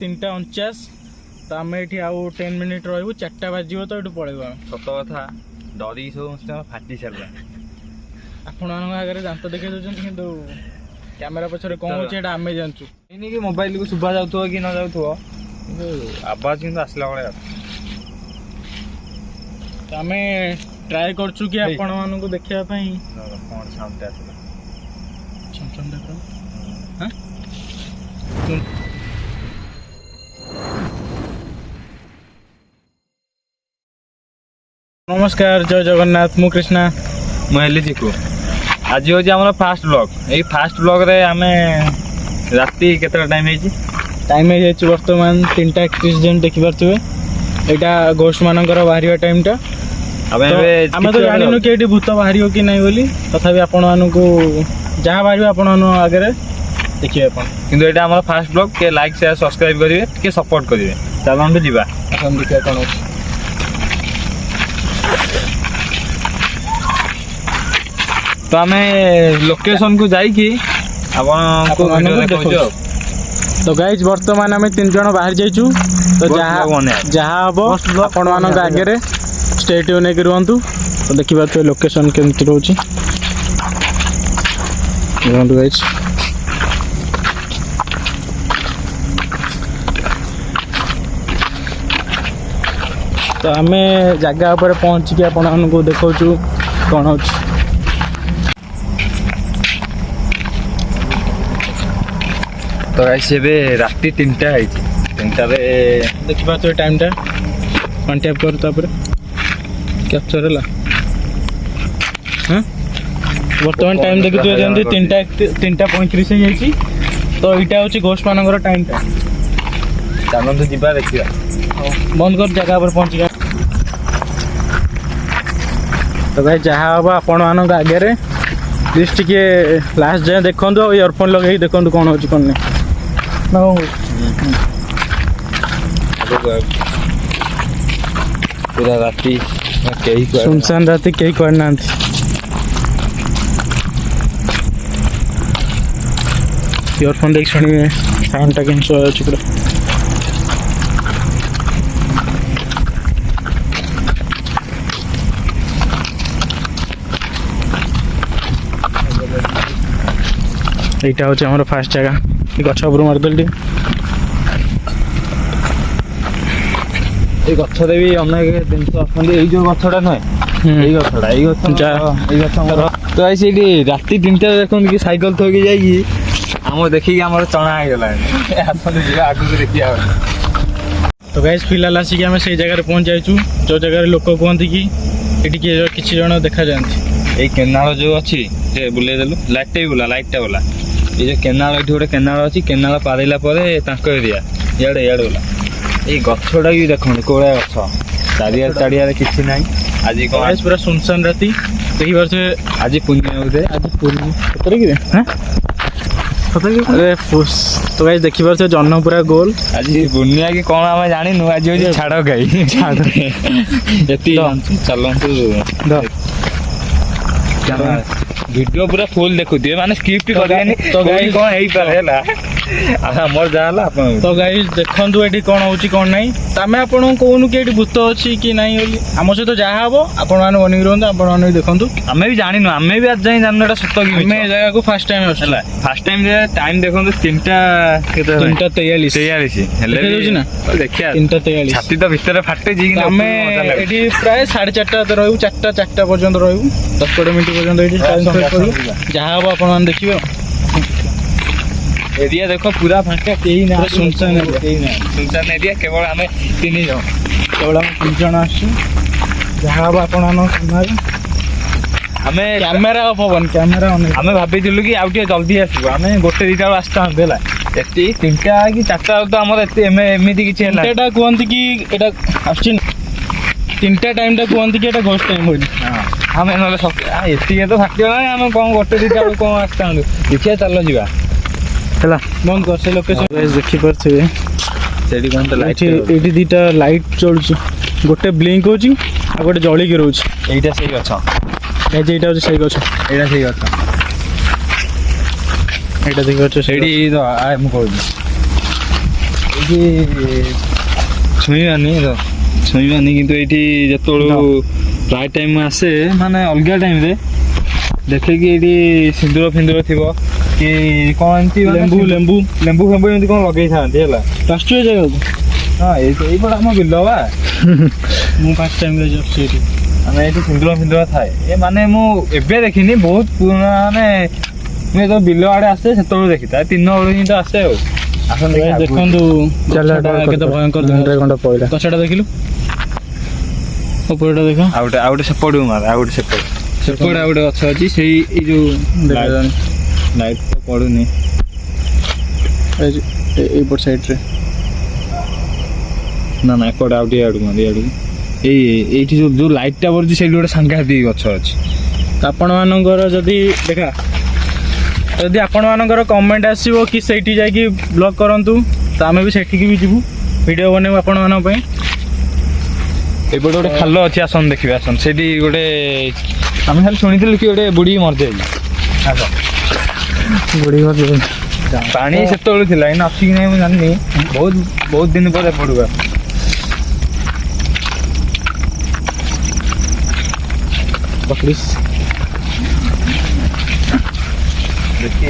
3:49 तो आम ये आउ 10 मिनिट रही 4टा बाजी तो ये पलैब सत कथा डरी सब फाटी सारा आपण आगे दांत देखा दूसरी कि कैमेरा पछरे कौन होचे आम जानचु कि मोबाइल को शुभा जाऊ कि न जाऊ आवाज कि आसला भाया आम ट्राए करचु कि आपण मानक देखा कौन साउंड आसला नमस्कार जय जगन्नाथ मु कृष्णा मुझे चिकू आज हूँ आम फास्ट ब्लॉग यही फास्ट ब्लॉग रे आम राति केतटा टाइम टाइम है बर्तमान 3:31 जन देखिपे यहाँ घोष मान बाहर टाइमटा आम तो जानू कि भूत बाहर कि नहीं बोली तथापि आपण मानू जहाँ बाहर आपण आगे देखिए किंतु यहाँ आम फास्ट ब्लॉग के लाइक शेयर सब्सक्राइब करेंगे के सपोर्ट करेंगे चलते जीवा देखिए कौन अच्छे तो आम लोकेशन को जाइए तो गाइज बर्तमान आम 3 जन बाहर जाइचु तो जहाँ हम आपण मान आगे स्टे ट्यून होकर रुहतु तो देखिए लोकेशन केमती रोचे गाइज तो आम जगह पर पहुँचिकी आपण मानक देखा कौन हो तो ऐसे राति 3टा है 3टा देखिए टाइमटा वन टैप कर कैप्चर है हाँ बर्तमान टाइम देखिए जमी 3:35 है तो यहाँ हूँ घोष मान टाइमटा चलते जीवा देखा बंद कर जगह पर पहुँच गया तो भाई जहाँ हम आपण मान आगे प्लीज टे लास्ट जाए देखो इयरफोन लगे देखो कौन हो कौन नहीं पूरा राति सुनसान राति कहीं कह ना इयरफोन देख शुणे साउंडटा के पूरा এইটা হচ্ছে আমার ফার্স্ট জায়গা এই গছ উপর মারদেলি এই গছরে भी অনেক জিনিস অଛନ୍ତି এই যে গছটা নয় এই গছটা এই গছ তো এই সেইটি রাতি 3টা দেখুন কি সাইকেল থকি যাই আমার দেখি আমার চଣା হয়ে গলা আসলে যা আগুন দেখি আর তো গাইস फिलहाल आसिक आम से जगह पहुंच जाइचु जो जगह लोक कहते कि ये किसी जन देखा जाती এই কেনাল যে ଅଛି যে বুলাই দেলু লাইটটা বুলা লাইটটা বুলা এই যে কেনাল এଠି ଗୋଟେ কেନାল ଅଛି କେନାଳ ପାରିଲା ପରେ ତାଙ୍କ ଏରିଆ ଇଆଡ଼େ ଇଆଡ଼େ ଗଲା ଏଇ ଗଛଟା ବି ଦେଖନ୍ତୁ କୋଳିଆ ଗଛ ଚାରିଆଡ଼େ କିଛି ନାହିଁ ଆଜି କ'ଣ ପୁରା ସୁନସାନ ରାତି ଦେଖିପାରୁଥିବେ ଆଜି ପୂର୍ଣ୍ଣିମା ବୋଧେ ଆଜି ପୂର୍ଣ୍ଣିମା ସତରେ କି ହଁ अरे तो गाइस देखिपारे जन्न पूरा गोल आज बुनिया की कौन आम जानी आज हूँ छाड़ गाई छाड़ चलतु वीडियो पूरा फुल देखुए माने स्क्रिप्ट करेंगे तो गाई कौन हो पारे मोर जहाँ तो गाइस देखु ये कौन हो कौन ना आम आपको कहूनु कि भूत अच्छी कि ना आम सहित जहाँ हम आपण बन रुहतु आपण देखु आम भी जानी आम भी आज जाए जानू सत कि जगह को fast time fast time time देखो 3:43 ना देखिए 3:43 छाती तो भितर फाटे आम ये प्राय 4:30 रही 4टा पर्यटन रही 10-20 मिनट पर्यटन जहाँ हम आप देखिए एरिया देखो पूरा फांका कहीं ना सुनसान एरिया केवल आम 3 जन केवल आम 3 जन आस जहाँ हम आप आम कैमेरा ऑफ हबन कैमेरा आम भाई कि आउ जल्दी आसो आम 1-2टा आसता है 3टा कि 4टा तो आम एमती किसी कहते कि यहाँ आस 3टा टाइम कहते कि यहाँ घोष टाइम बोली आम ना एति तो फाटिगला आम कौन 1-2टा कौन आसता देखिए चल जा है बंद कर से लोकेशन देखिपे ये 2टा लाइट चलुच गोटे ब्लिंक हो गोटे जलिक रोच यहीटा से गछ यहाँ से गछ यहाँ से गछ এটা দেখি হচ্ছে সেটি তো মুখ ଏଇଠି ଛୁଇଁବାନି କିନ୍ତୁ ଏଇଠି ଯେତେବେଳୁ ପ୍ରାୟ ଟାଇମ୍ ଆସେ ମାନେ ଅଲଗା ଟାଇମ୍ରେ ଦେଖିକି ଏଇଠି ସିନ୍ଦୁର ଫିନ୍ଦୁର ଥିବ କି କ'ଣ ଏମିତି ଲେମ୍ବୁ ଫେମ୍ବୁ ଏମିତି କ'ଣ ଲଗେଇଥାନ୍ତି ହେଲା ଲାଷ୍ଟ ଜାଗାକୁ ହଁ ଏଇପଟେ ଆମ ବିଲ ବା ମୁଁ ଫାର୍ଷ୍ଟ ଟାଇମ୍ରେ ଯାଉଛି ଏଠି ମାନେ ଏଇଠି ସିନ୍ଦୁର ଫିନ୍ଦୁର ଥାଏ ଏ ମାନେ ମୁଁ ଏବେ ଦେଖିନି ବହୁତ ପୁରୁଣା ମାନେ ମୁଁ ଯେତେବେଳେ ବିଲ ଆଡ଼େ ଆସେ ସେତେବେଳେ ଦେଖିଥାଏ 3 ବେଳୁ ହିଁ ତ ଆସେ ଆଉ ଆସନ୍ତୁ ଦେଖନ୍ତୁ କେତେ ଭୟଙ୍କର ପଇଲା ଗଛଟା ଦେଖିଲୁ ଉପରଟା ଦେଖ ଆଉ ଗୋଟେ ସେପଟକୁ ମାର ଆଉ ଗୋଟେ ସେପଟେ ଆଉ ଗୋଟେ ଗଛ ଅଛି ସେଇ ଏଇ ଯୋଉ ଲାଇଟ୍ ତ ପଡୁନି ଏଇପଟ ସାଇଡ୍ରେ ନା ଏପଟେ ଆଉ ଟିକେ ଆଡ଼କୁ ମାର ଆଡ଼କୁ ଏଇଠି ଯୋଉ ଲାଇଟ୍ଟା ପଡୁଛି ସେଇଠି ଗୋଟେ ସାଂଘାତିକ ଗଛ ଅଛି ଆପଣମାନଙ୍କର ଯଦି ଆପଣମାନଙ୍କର କମେଣ୍ଟ ଆସିବ କି ସେଇଠି ଯାଇକି ବ୍ଲଗ୍ କରନ୍ତୁ ତ ଆମେ ବି ସେଠିକି ବି ଯିବୁ ଭିଡ଼ିଓ ବନେଇବୁ ଆପଣମାନଙ୍କ ପାଇଁ ଏପଟେ ଗୋଟେ ଖାଲ ଅଛି ଆସନ୍ତୁ ଦେଖିବେ ଆସନ୍ତୁ ସେଇଠି ଗୋଟେ ଆମେ ଖାଲି ଶୁଣିଥିଲୁ କି ଗୋଟେ ବୁଢ଼ୀ ମରିଯାଇଛି ବୁଢ଼ୀ ପାଣି ସେତେବେଳେ ଥିଲା ଏଇନା ଅଛି କି ନାହିଁ ମୁଁ ଜାଣିନି ବହୁତ ଦିନ ପରେ ପଡ଼ୁକା ପକଡ଼ିସ୍ ଦେଖି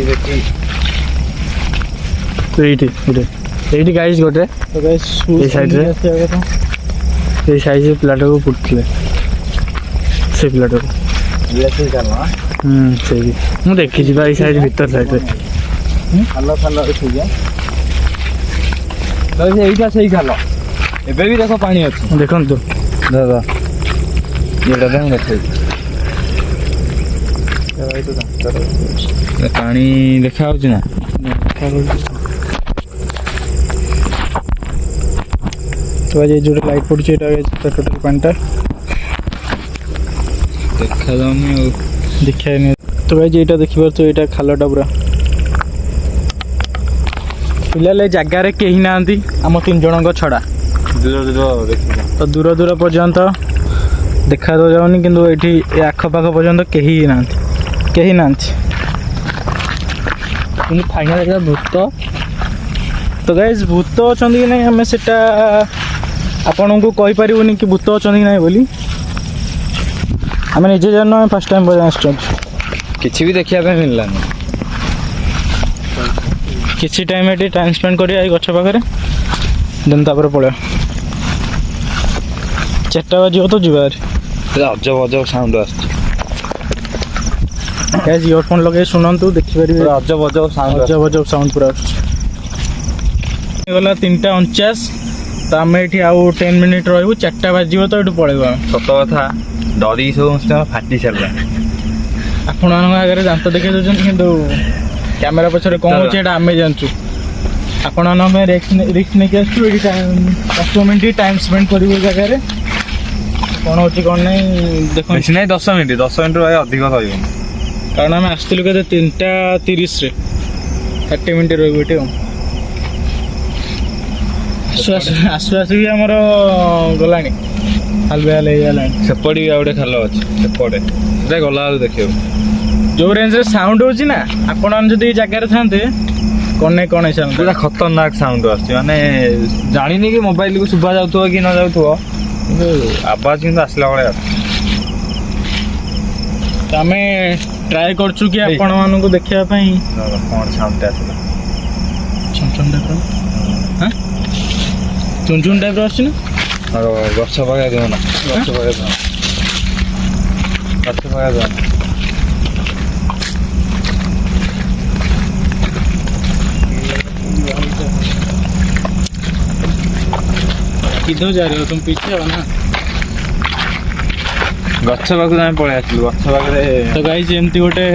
ଏଇଠି ଗାଇସ୍ ଗୋଟେ ଏଇ ସାଇଡ୍ରେ ଏଇ ସାଇଜ୍ ପିଲାଟାକୁ ପୁଟୁଥିଲେ ସେ ପିଲାଟାକୁ ସେଇ ମୁଁ ଦେଖିଛି ବା ଏଇ ସାଇଡ୍ ଭିତର ସାଇଡ୍ରେ ଏଇଟା ସେଇ ଖାଲ ଏବେ ବି ଦେଖ ପାଣି ଅଛି ଦେଖନ୍ତୁ ଦାଦା ଏଇଟା ପାଣି ଦେଖା ହଉଛି ନା ତ ଆଜି ଯୋଉଟା ଲାଇଟ୍ ପଡୁଛି ଏଇଟା ଟୋଟାଲ ପାଣିଟା ଦେଖାଯାଉନି ଆଉ ଦେଖାନି ତ ଭାଇ ଏଇଟା ଦେଖିପାରୁଛୁ ଏଇଟା ଖାଲଟା ପୁରା ପିଲା ଜାଗାରେ କେହି ନାହାନ୍ତି ଆମ 3 ଜଣଙ୍କ ଛଡ଼ା ତ ଦୂର ପର୍ଯ୍ୟନ୍ତ ଦେଖା ଯାଉନି କିନ୍ତୁ ଏଇଠି ଏ ଆଖପାଖ ପର୍ଯ୍ୟନ୍ତ କେହି ନାହାନ୍ତି କିନ୍ତୁ ଫାଇନାଲ ଏଇଟା ଭୂତ ତ ଗାଇସ୍ ଭୂତ ଅଛନ୍ତି କି ନାହିଁ ଆମେ ସେଟା ଆପଣଙ୍କୁ କହିପାରିବୁନି କି ଭୂତ ଅଛନ୍ତି କି ନାହିଁ ବୋଲି ଆମେ ନିଜେ ଜାଣିନୁ ଆମେ ଫାର୍ଷ୍ଟ ଟାଇମ୍ ଆସିଛନ୍ତି କିଛି ବି ଦେଖିବା ପାଇଁ ମିଳିଲାନି କିଛି ଟାଇମ୍ ଏଠି ଟାଇମ୍ ସ୍ପେଣ୍ଡ କରିବା ଏଇ ଗଛ ପାଖରେ ଦେନ୍ ତାପରେ ପଳେଇବା 4ଟା ବାଜିବ ତ ଯିବା ଅଜବ ସାଉଣ୍ଡ ଆସୁଛି ଗାଇସ୍ ଇୟରଫୋନ୍ ଲଗେଇ ଶୁଣନ୍ତୁ ଦେଖିପାରିବେ ଅଜବ ସାଉଣ୍ଡ ପୁରା ଆସୁଛି ହେଇଗଲା 3:49 ତ ଆମେ ଏଠି ଆଉ 10 ମିନିଟ୍ ରହିବୁ 4ଟା ବାଜିବ ତ ଏଠୁ ପଳେଇବୁ ଆମେ ସତ କଥା ଡରିକି ସବୁ ଫାଟି ସାରିଲା ଆପଣମାନଙ୍କ ଆଗରେ ଦାନ୍ତ ଦେଖେଇ ଦେଉଛନ୍ତି କିନ୍ତୁ କ୍ୟାମେରା ପଛରେ କ'ଣ ହେଉଛି ଏଇଟା ଆମେ ଜାଣିଛୁ ଆପଣମାନଙ୍କ ପାଇଁ ରିସ୍କ ନେଇକି ଆସିଛୁ ଏଠି 10 ମିନିଟ୍ ଟାଇମ୍ ସ୍ପେଣ୍ଡ କରିବୁ ଏ ଜାଗାରେ କ'ଣ ହେଉଛି କ'ଣ ନାହିଁ ଦେଖନ୍ତୁ ନାହିଁ 10 ମିନିଟ୍ ଭାଇ ଅଧିକ ରହିବନି କାରଣ ଆମେ ଆସିଥିଲୁ କେତେ 3:30ରେ 30 ମିନିଟ୍ ରହିବୁ ଏଠି ଆଉ ଆସୁ ବି ଆମର ଗଲାଣି ହାଲବେହାଲ ହେଇଗଲାଣି ସେପଟେ ବି ଆଉ ଗୋଟେ ଖାଲ ଅଛି ସେପଟେ ସେଟା ଗଲାବେଳକୁ ଦେଖିବାକୁ ଯୋଉ ରେଞ୍ଜରେ ସାଉଣ୍ଡ ହେଉଛି ନା ଆପଣମାନେ ଯଦି ଏଇ ଜାଗାରେ ଥାନ୍ତେ କ'ଣ ନାହିଁ କ'ଣ ହେଇସାର ପୁରା ଖତରନାକ ସାଉଣ୍ଡ ଆସୁଛି ମାନେ ଜାଣିନି କି ମୋବାଇଲକୁ ଶୁଭା ଯାଉଥିବ କି ନ ଯାଉଥିବ କିନ୍ତୁ ଆବାଜ କିନ୍ତୁ ଆସିଲା ଭଳିଆ ଆସୁଛି ଆମେ ଟ୍ରାଏ କରୁଛୁ କି ଆପଣମାନଙ୍କୁ ଦେଖିବା ପାଇଁ କ'ଣ ସାଉଣ୍ଡଟା ଆସିଲା ଚୁନ୍ ଟାଇପ୍ର ଆସୁଛି ନା ଗଛ ପାଖେ ଦେବ ନା ଗଛ ପାଖେ ଦେବ किधर जा रहे हो तुम पीछे हो ना गछ पाखु आम पलि आसलु गछ पाखे तो गाइस एमती गोटे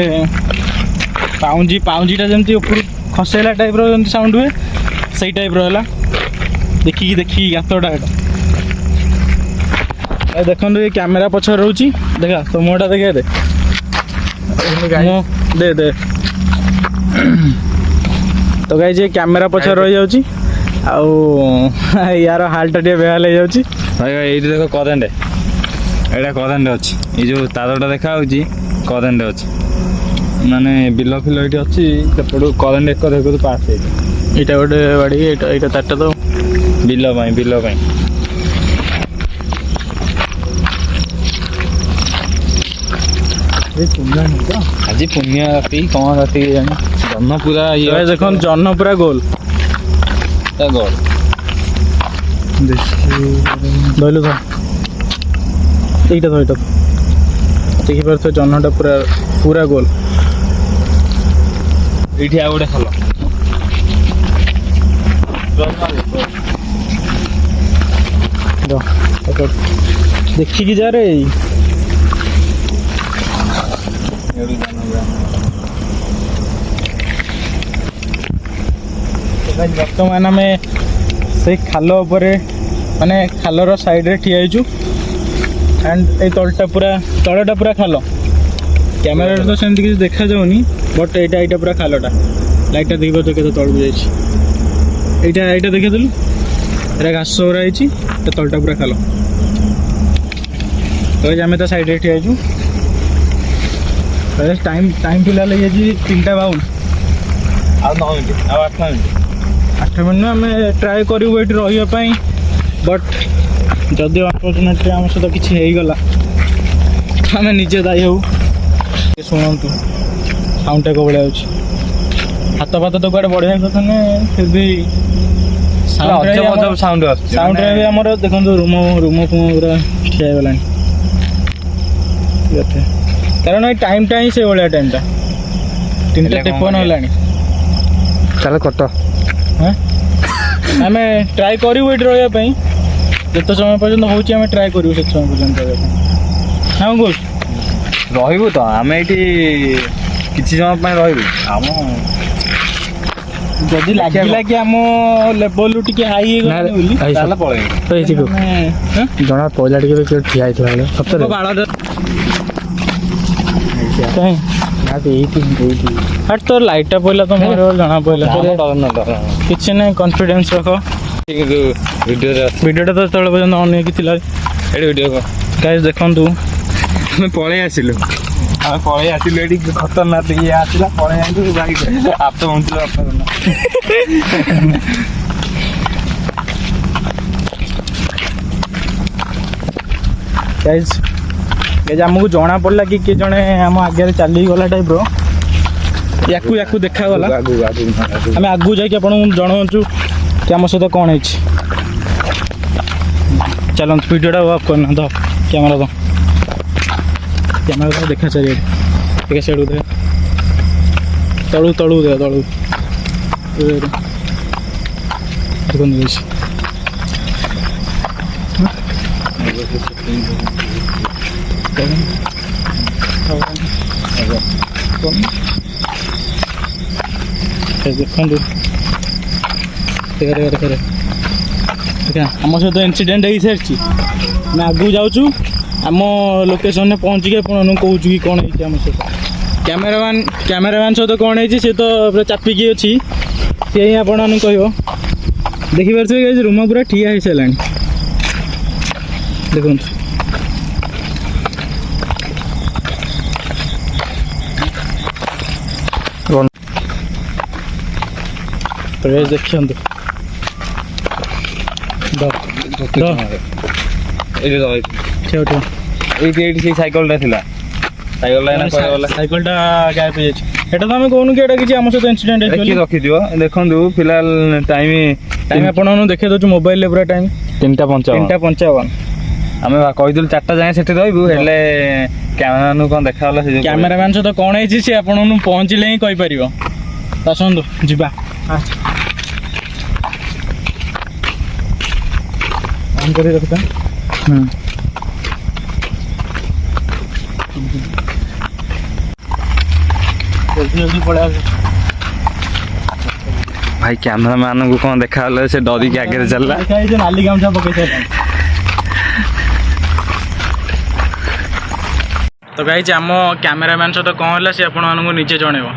पाउंजीटा जमती ऊपर खसेला टाइप रो जमती साउंड हुए सही टाइप रो हला देखी गातटा ए देखंतु ये कैमरा पछर रहउची देखा तो मोटा देखा दे दे तो गाइस ये कैमरा पछर रही जाउची आउ यार हालटा टे बेहाल हो जाउची भाई ये देखो करेंट एटा करेंट अच्छी ये जो तारटा देखा होची करेंट अच्छी माने बिलो फिलो ये अच्छी सेपटू करेंट एक देखो तो पास एटा गोटे बाड़ी एटा तारटा तो ବିଲ ପାଇଁ ଆଜି ପୁଣ୍ୟ ରାତି କ'ଣ ରାତି ଜାଣି ଜହ୍ନ ପୁରା ଇଏ ଦେଖନ୍ତୁ ଜହ୍ନ ପୁରା ଗୋଲ ତା ଗୋଲ ଧଇଲୁ ତ এইটা ଦେଖିପାରୁଥିବ ଜହ୍ନଟା ପୁରା ଗୋଲ। ଏଇଠି ଆଉ ଗୋଟେ ଖାଲ ଦେଖିକି ଯା ରେ। ବର୍ତ୍ତମାନ ଆମେ ସେଇ ଖାଲ ଉପରେ ମାନେ ଖାଲର ସାଇଡ଼ରେ ଠିଆ ହେଇଛୁ ଆଣ୍ଡ ଏଇ ତଳଟା ପୁରା ଖାଲ। କ୍ୟାମେରାରେ ତ ସେମିତି କିଛି ଦେଖାଯାଉନି ବଟ୍ ଏଇଟା ପୁରା ଖାଲଟା। ଲାଇଟ୍ଟା ଦେଖିପାରୁଛ କେତେ ତଳକୁ ଯାଇଛି। ଏଇଟା ଦେଖିଥିଲୁ ଏଇଟା ଘାସ ଗୁରା ହେଇଛି ଏ ତଳଟା ପୁରା ଖାଲ। ଆମେ ତା ସାଇଡ଼ରେ ଠିଆ ହେଇଛୁ। ଟାଇମ୍ ଫିଲହାଲ ହେଇଯାଇଛି 3:52 ଆଉ 9 ମିନିଟ୍ ଆଉ 8 ମିନିଟ୍ 8 ମିନିଟ୍ ଆମେ ଟ୍ରାଏ କରିବୁ ଏଇଠି ରହିବା ପାଇଁ ବଟ୍ ଯଦି ଅନଫର୍ଚୁନେଟଲି ଆମ ସହିତ କିଛି ହେଇଗଲା ଆମେ ନିଜେ ଦାୟୀ ହବୁ। ଶୁଣନ୍ତୁ ସାଉଣ୍ଡଟା କେଉଁ ଭଳିଆ ହେଉଛି। ହାତ ଫାତ ତ କୁଆଡ଼େ ବଢ଼ିଆ କଥା ନୁହେଁ ଫିର୍ ବି ସାଉଣ୍ଡରେ ବି ଆମର ଦେଖନ୍ତୁ ରୁମ ପୁରା ଠିଆ ହେଇଗଲାଣି କାରଣ ଏଇ ଟାଇମ୍ଟା ହିଁ ସେଇଭଳିଆ ଟାଇମ୍ଟା 3:53 ହେଲାଣି। ତାହେଲେ କଟ ଆମେ ଟ୍ରାଏ କରିବୁ ଏଇଠି ରହିବା ପାଇଁ ଯେତେ ସମୟ ପର୍ଯ୍ୟନ୍ତ ହେଉଛି ଆମେ ଟ୍ରାଏ କରିବୁ ସେତେ ସମୟ ପର୍ଯ୍ୟନ୍ତ ରହିବା ପାଇଁ। ହଁ କହୁଛୁ ରହିବୁ ତ ଆମେ ଏଇଠି କିଛି ସମୟ ପାଇଁ ରହିବୁ। ଆମ ଯଦି ଲାଗିଲା କି ଆମ ଲେବଲରୁ ଟିକେ ହାଇ ହେଇଗଲା ବୋଲି ତାହେଲେ ପଳେଇବୁ। ଜଣା ପଇଲା ଟିକେ ଠିଆ ହେଇଥିଲା ବେଳେ ସତରେ ବାଳଟା ତୋର ଲାଇଟ୍ଟା ପଇଲା ତ ମୋର ଜଣା ପଇଲା। କିଛି ନାହିଁ କନଫିଡେନ୍ସ ରଖ। ଭିଡ଼ିଓଟା ତ ଯେତେବେଳେ ପର୍ଯ୍ୟନ୍ତ ଅନ୍ ହେଇକି ଥିଲା ଏଠି ଭିଡ଼ିଓ ଗାଇସ୍ ଦେଖନ୍ତୁ ଆମେ ପଳେଇ ଆସିଲୁ ଏଠି ଖତରନାକ ଇଏ ଆସିଲା ପଳେଇ ଆସିଲୁ ବାଇକ୍ ହାତ ବଞ୍ଚିଲ ଗାଇସ୍ ଆମକୁ ଜଣା ପଡ଼ିଲା କି କିଏ ଜଣେ ଆମ ଆଗରେ ଚାଲିକି ଗଲା ଟାଇପ୍ର ୟାକୁ ଦେଖାଗଲା। ଆମେ ଆଗକୁ ଯାଇକି ଆପଣଙ୍କୁ ଜଣାଉଛୁ କି ଆମ ସହିତ କ'ଣ ହେଇଛି। ଚାଲନ୍ତୁ ଭିଡ଼ିଓଟା ଅଫ୍ କରିନା ତ କ୍ୟାମେରା ଦେଖା ଚାରିଆଡ଼େ ଟିକେ ସେଡ଼ୁ ଦେ ତଳୁ ଦେ ଦେଖନ୍ତୁ ହେଇଛି। ଦେଖନ୍ତୁ ଆମ ସହିତ ଇନସିଡେଣ୍ଟ ହେଇସାରିଛି। ଆମେ ଆଗକୁ ଯାଉଛୁ ଆମ ଲୋକେସନରେ ପହଞ୍ଚିକି ଆପଣମାନଙ୍କୁ କହୁଛୁ କି କ'ଣ ହେଇଛି ଆମ ସହିତ। କ୍ୟାମେରାମ୍ୟାନ୍ ସହିତ କ'ଣ ହେଇଛି ସେ ତ ପୁରା ଚାପିକି ଅଛି ସିଏ ହିଁ ଆପଣମାନଙ୍କୁ କହିବ। ଦେଖିପାରୁଥିବେ କି ରୁମ ପୁରା ଠିଆ ହେଇସାରିଲାଣି ଦେଖନ୍ତୁ। ଦେଖନ୍ତୁ ଏଇଠି ସେଇ ସାଇକେଲଟା ଥିଲା ସାଇକେଲଟା ଗାୟବ ହେଇଯାଇଛି। ଏଇଟା ତ ଆମେ କହୁନୁ କି ଏଇଟା କିଛି ଆମ ସହିତ ଇନସିଡେଣ୍ଟ ହେଇଛି ରଖିଥିବ। ଦେଖନ୍ତୁ ଫିଲହାଲ ଟାଇମ୍ ଆପଣଙ୍କୁ ଦେଖେଇ ଦେଉଛି ମୋବାଇଲରେ ପୁରା ଟାଇମ୍ 3:55। ଆମେ କହିଥିଲୁ 4ଟା ଯାଏଁ ସେଠି ରହିବୁ ହେଲେ କ୍ୟାମେରାମ୍ୟାନକୁ କ'ଣ ଦେଖାଗଲା ସେ କ୍ୟାମେରାମ୍ୟାନ୍ ସହିତ କ'ଣ ହେଇଛି ସେ ଆପଣଙ୍କୁ ପହଞ୍ଚିଲେ ହିଁ କହିପାରିବ। ଆସନ୍ତୁ ଯିବା ଅନ୍ କରି ରଖିଥା। ଜଲ୍ଦି ପଳେଇ ଆସ ଭାଇ। କ୍ୟାମେରାମ୍ୟାନକୁ କ'ଣ ଦେଖାଗଲା ସେ ଡରିକି ଆଗରେ ଚାଲିଲା। ନାଲି ଗାମୁଛା ପକେଇ ସାରିଲାଣି। ତ ଗାଇଛି ଆମ କ୍ୟାମେରାମ୍ୟାନ୍ ସହିତ କ'ଣ ହେଲା ସେ ଆପଣମାନଙ୍କୁ ନିଜେ ଜଣେଇବ।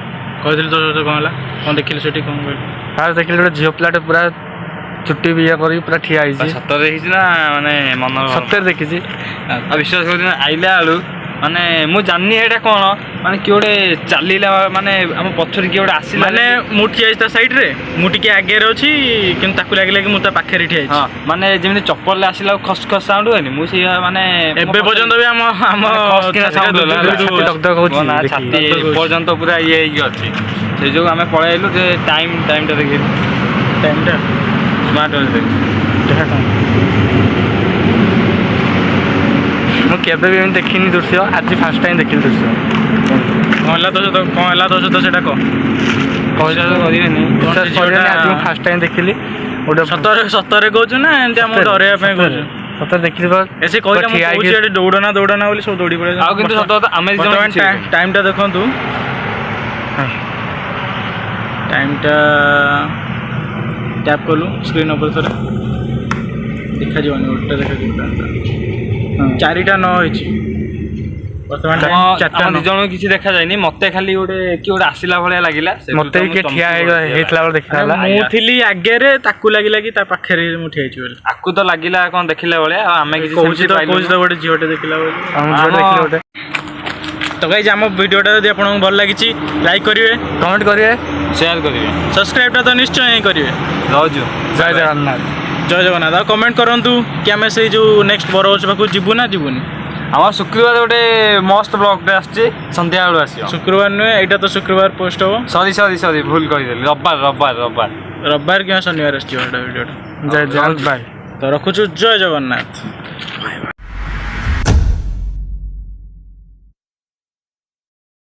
କହିଥିଲି ତୋ ସହିତ କ'ଣ ହେଲା କ'ଣ ଦେଖିଲି ସେଠି କ'ଣ କହିଲି। ଫାଷ୍ଟ ଦେଖିଲି ଗୋଟେ ଝିଅ ପିଲାଟେ ପୁରା ଚୁଟି ବି ଇଏ କରିକି ପୁରା ଠିଆ ହେଇଛି। ସତରେ ଦେଖିଛି ନା ମାନେ ମନ ସତରେ ଦେଖିଛି। ଆଉ ବିଶ୍ୱାସ କରୁଛି ଆଇଲା ବେଳୁ ମାନେ ମୁଁ ଜାଣିନି ଏଇଟା କ'ଣ ମାନେ କିଏ ଗୋଟେ ଚାଲିଲା ମାନେ ଆମ ପଛରେ କିଏ ଗୋଟେ ଆସିଲା ମାନେ ମୁଁ ଠିଆ ହେଇଛି ତା ସାଇଡରେ, ମୁଁ ଟିକେ ଆଗରେ ଅଛି କିନ୍ତୁ ତାକୁ ଲାଗିଲା କି ମୁଁ ତା ପାଖରେ ଠିଆ ହେଇଛି। ହଁ ମାନେ ଯେମିତି ଚପଲରେ ଆସିଲା ଖସ୍ ଖସ୍ ସାଉଣ୍ଡ ହୁଏନି, ମୁଁ ସେଇଆ ମାନେ ଏବେ ପର୍ଯ୍ୟନ୍ତ ବି ଆମ ସାଉଣ୍ଡ ହେଲା ଛାତି ପର୍ଯ୍ୟନ୍ତ ପୁରା ଇଏ ହେଇକି ଅଛି। ସେଇ ଯୋଗୁଁ ଆମେ ପଳେଇ ଆଇଲୁ ଯେ ଟାଇମଟା ଦେଖିଲୁ, ଟାଇମଟା ସ୍ମାର୍ଟ ୱାଚ୍ ଦେଖି। ମୁଁ କେବେ ବି ଏମିତି ଦେଖିନି ଦୃଶ୍ୟ, ଆଜି ଫାର୍ଷ୍ଟ ଟାଇମ୍ ଦେଖିଲି ଦୃଶ୍ୟ। କ'ଣ ହେଲା ତୋ ସହିତ ସେଇଟା କହ। କହିଲା ତ କରିବେନି। ଆଜି ମୁଁ ଫାର୍ଷ୍ଟ ଟାଇମ୍ ଦେଖିଲି ଗୋଟେ। ସତରେ କହୁଛୁ ନା ଏମିତି ଆମକୁ ଡରେଇବା ପାଇଁ କହୁଛୁ? ସତରେ ଦେଖିଲି ବା। ସେ କହିଲା ମୁଁ କହୁଛି ଏଠି ଦୌଡ଼ନା ବୋଲି ସବୁ ଦୌଡ଼ି ପଳେଇ। ଆଉ କିନ୍ତୁ ସତ କଥା ଆମେ ଟାଇମଟା ଦେଖନ୍ତୁ, ଟାଇମଟା ଟ୍ୟାପ୍ କଲୁ ସ୍କ୍ରିନ୍ ଉପରେ ଥରେ ଦେଖାଯିବନି, ଗୋଟେ ଦେଖାଯିବ 4:09 ହେଇଛି ବର୍ତ୍ତମାନ। ଦି ଜଣଙ୍କୁ କିଛି ଦେଖାଯାଏନି, ମତେ ଖାଲି କିଏ ଗୋଟେ ଆସିଲା ଭଳିଆ ଲାଗିଲା। ମତେ ବି କିଏ ଠିଆ ହେଇଥିଲା ବେଳେ ଦେଖାଗଲା। ମୁଁ ଥିଲି ଆଗରେ, ତାକୁ ଲାଗିଲା କି ତା ପାଖରେ ମୁଁ ଠିଆ ହେଇଛି ବୋଲି। ଆକୁ ତ ଲାଗିଲା କ'ଣ ଦେଖିଲା ଭଳିଆ, ଆଉ ଆମେ କିଛି କହୁଛି ତ ଗୋଟେ ଝିଅଟେ ଦେଖିଲା ବୋଲି। ଗୋଟେ ତ ଗାଇସ୍ ଆମ ଭିଡ଼ିଓଟା ଯଦି ଆପଣଙ୍କୁ ଭଲ ଲାଗିଛି ଲାଇକ୍ କରିବେ, କମେଣ୍ଟ କରିବେ, ସେୟାର କରିବେ, ସବସ୍କ୍ରାଇବଟା ତ ନିଶ୍ଚୟ ହିଁ କରିବେ। ରହୁଛୁ। ଜୟ ଜଗନ୍ନାଥ। ଜୟ ଜଗନ୍ନାଥ। ଆଉ କମେଣ୍ଟ କରନ୍ତୁ କି ଆମେ ସେଇ ଯେଉଁ ନେକ୍ସଟ ବରଗଛ ପାଖକୁ ଯିବୁ ନା ଯିବୁନି। ଆମର ଶୁକ୍ରବାର ଗୋଟେ ମସ୍ତ ବ୍ଲଗ୍ଟେ ଆସିଛି, ସନ୍ଧ୍ୟାବେଳୁ ଆସିବ। ଶୁକ୍ରବାର ନୁହେଁ, ଏଇଟା ତ ଶୁକ୍ରବାର ପୋଷ୍ଟ ହବ। ସରି ଭୁଲ କହିଦେଲି, ରବିବାର କିମ୍ବା ଶନିବାର ଆସିଯିବ ଏଇଟା ଭିଡ଼ିଓଟା। ଜୟ ଜଗନ୍ନାଥ। ତ ରଖୁଛୁ, ଜୟ ଜଗନ୍ନାଥ।